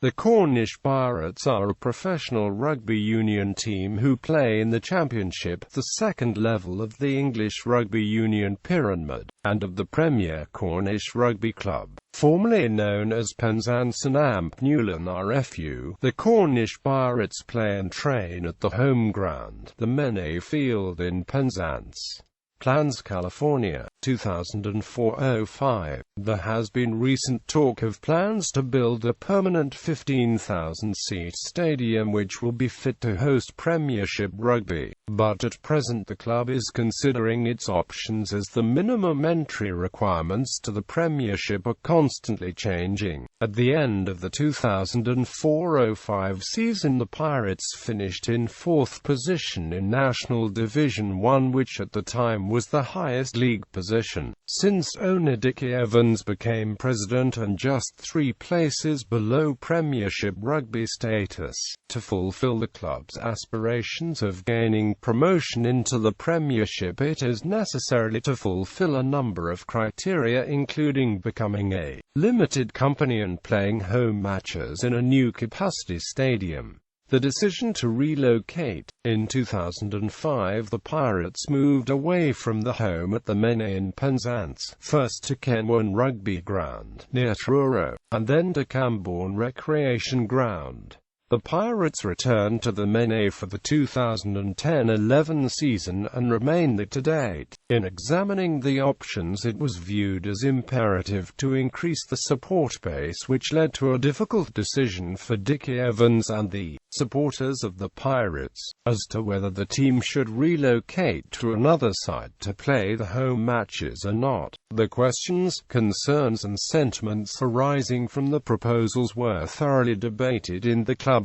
The Cornish Pirates are a professional rugby union team who play in the Championship, the second level of the English rugby union pyramid, and of the Premier Cornish Rugby Club, formerly known as Penzance and Newlyn RFU. The Cornish Pirates play and train at the home ground, the Mennaye Field in Penzance, California, 2004-05. There has been recent talk of plans to build a permanent 15,000-seat stadium which will be fit to host Premiership rugby, but at present the club is considering its options as the minimum entry requirements to the Premiership are constantly changing. At the end of the 2004-05 season, the Pirates finished in 4th position in National Division 1, which at the time was the highest league position since owner Dickie Evans became president, and just 3 places below Premiership rugby status. To fulfill the club's aspirations of gaining promotion into the Premiership, it is necessary to fulfill a number of criteria, including becoming a limited company and playing home matches in a new capacity stadium. The decision to relocate. In 2005, the Pirates moved away from the home at the Mennaye in Penzance, first to Kenwan Rugby Ground, near Truro, and then to Cambourne Recreation Ground. The Pirates returned to the Mennaye for the 2010-11 season and remain there to date. In examining the options, it was viewed as imperative to increase the support base, which led to a difficult decision for Dickie Evans and the supporters of the Pirates, as to whether the team should relocate to another site to play the home matches or not. The questions, concerns and sentiments arising from the proposals were thoroughly debated in the clubhouse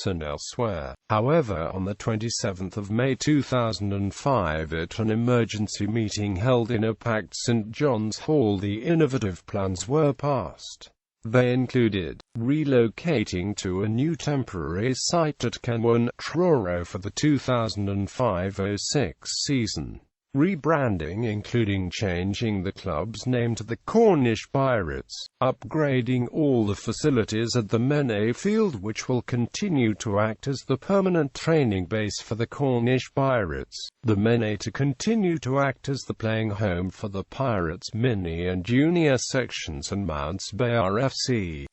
and elsewhere. However, on the 27th of May 2005, at an emergency meeting held in a packed St John's Hall, the innovative plans were passed. They included relocating to a new temporary site at Kenwan, Truro for the 2005-06 season, rebranding including changing the club's name to the Cornish Pirates, upgrading all the facilities at the Mennaye Field, which will continue to act as the permanent training base for the Cornish Pirates, the Mennaye to continue to act as the playing home for the Pirates mini and junior sections, and Mounts Bay RFC.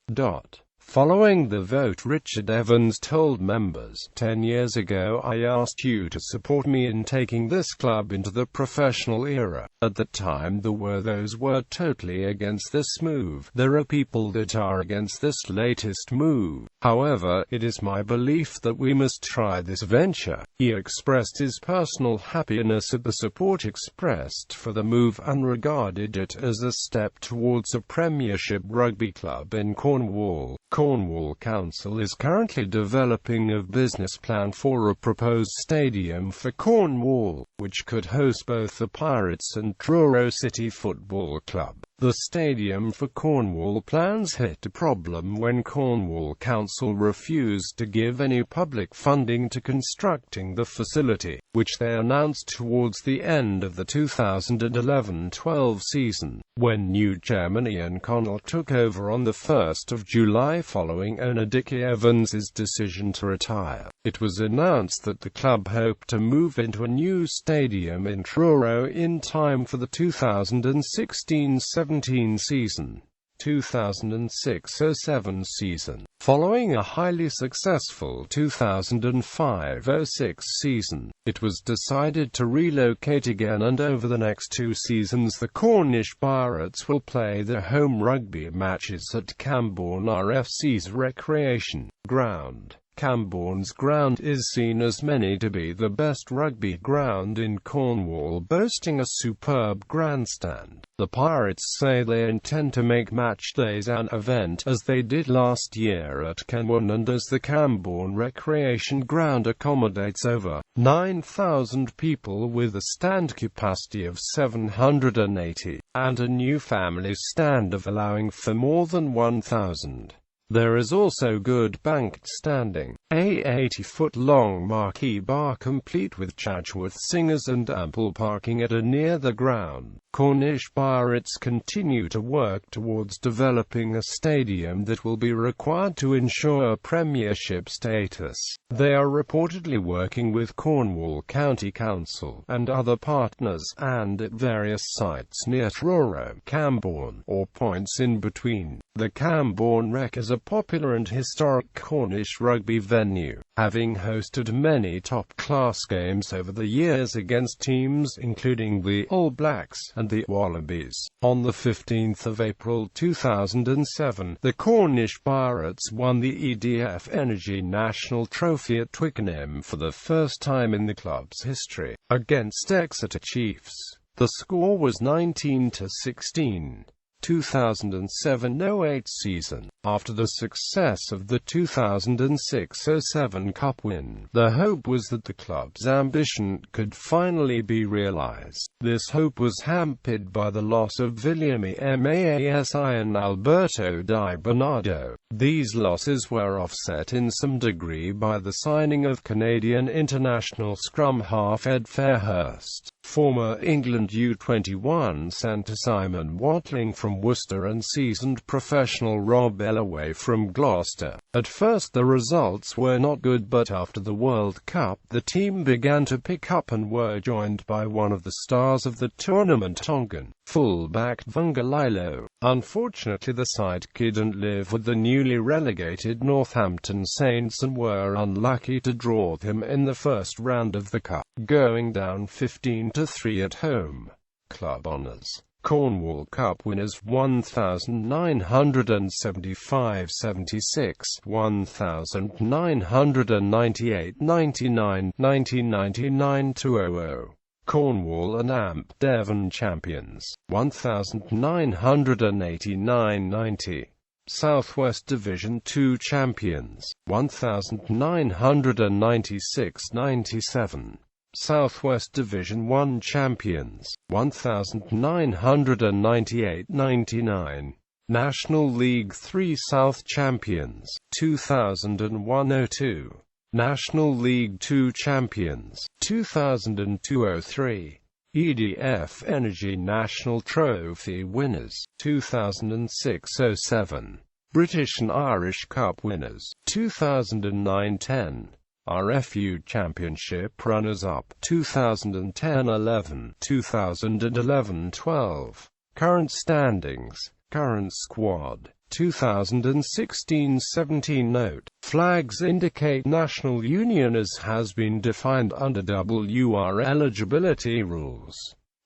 Following the vote, Richard Evans told members, 10 years ago I asked you to support me in taking this club into the professional era. At the time there were those were totally against this move. There are people that are against this latest move. However, it is my belief that we must try this venture. He expressed his personal happiness at the support expressed for the move and regarded it as a step towards a Premiership rugby club in Cornwall. Cornwall Council is currently developing a business plan for a proposed stadium for Cornwall, which could host both the Pirates and Truro City Football Club. The Stadium for Cornwall plans hit a problem when Cornwall Council refused to give any public funding to constructing the facility, which they announced towards the end of the 2011-12 season, when new chairman Ian Connell took over on the 1st of July following owner Dickie Evans' decision to retire. It was announced that the club hoped to move into a new stadium in Truro in time for the 2016-17 season, 2006-07 season. Following a highly successful 2005-06 season, it was decided to relocate again, and over the next 2 seasons the Cornish Pirates will play their home rugby matches at Cambourne RFC's recreation ground. Cambourne's ground is seen as many to be the best rugby ground in Cornwall, boasting a superb grandstand. The Pirates say they intend to make match days an event, as they did last year at Kenwan, and as the Cambourne Recreation Ground accommodates over 9,000 people with a stand capacity of 780, and a new family stand of allowing for more than 1,000. There is also good banked standing, a 80-foot-long marquee bar complete with Chatsworth singers and ample parking at or near the ground. Cornish Pirates continue to work towards developing a stadium that will be required to ensure Premiership status. They are reportedly working with Cornwall County Council and other partners, and at various sites near Truro, Camborne, or points in between. The Camborne Rec is a popular and historic Cornish rugby venue, having hosted many top-class games over the years against teams including the All Blacks and the Wallabies. On the 15th of April 2007, the Cornish Pirates won the EDF Energy National Trophy at Twickenham for the first time in the club's history, against Exeter Chiefs. The score was 19-16. 2007-08 season. After the success of the 2006-07 Cup win, the hope was that the club's ambition could finally be realised. This hope was hampered by the loss of William Mennaye and Alberto Di Bernardo. These losses were offset in some degree by the signing of Canadian international scrum half Ed Fairhurst, former England U21 centre Simon Watling from Worcester and seasoned professional Rob Ellaway from Gloucester. At first the results were not good, but after the World Cup the team began to pick up and were joined by one of the stars of the tournament, Tongan full-back Vungalilo. Unfortunately the side couldn't live with the newly relegated Northampton Saints and were unlucky to draw them in the first round of the Cup, going down 15-3 at home. Club honours. Cornwall Cup winners 1975-76, 1998-99, 1999-200. Cornwall and Amp Devon champions, 1989-90. Southwest Division 2 champions, 1996-97. Southwest Division 1 champions, 1998-99. National League 3 South champions, 2001-02. National League 2 champions, 2002-03. EDF Energy National Trophy winners, 2006-07. British and Irish Cup winners, 2009-10. RFU Championship runners-up, 2010-11, 2011-12. Current standings, current squad, 2016-17. Note: flags indicate national union as has been defined under WR eligibility rules.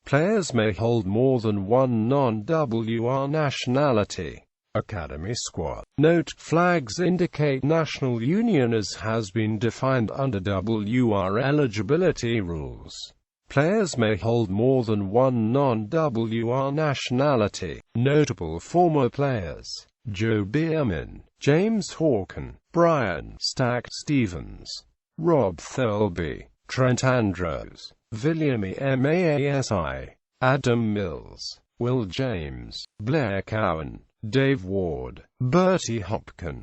Players may hold more than one non-WR nationality. Academy squad. Note: flags indicate national union as has been defined under WR eligibility rules. Players may hold more than one non-WR nationality. Notable former players: Joe Bierman, James Hawken, Brian Stack Stevens, Rob Thirlby, Trent Andrews, William Masi, Adam Mills, Will James, Blair Cowan, Dave Ward, Bertie Hopkin.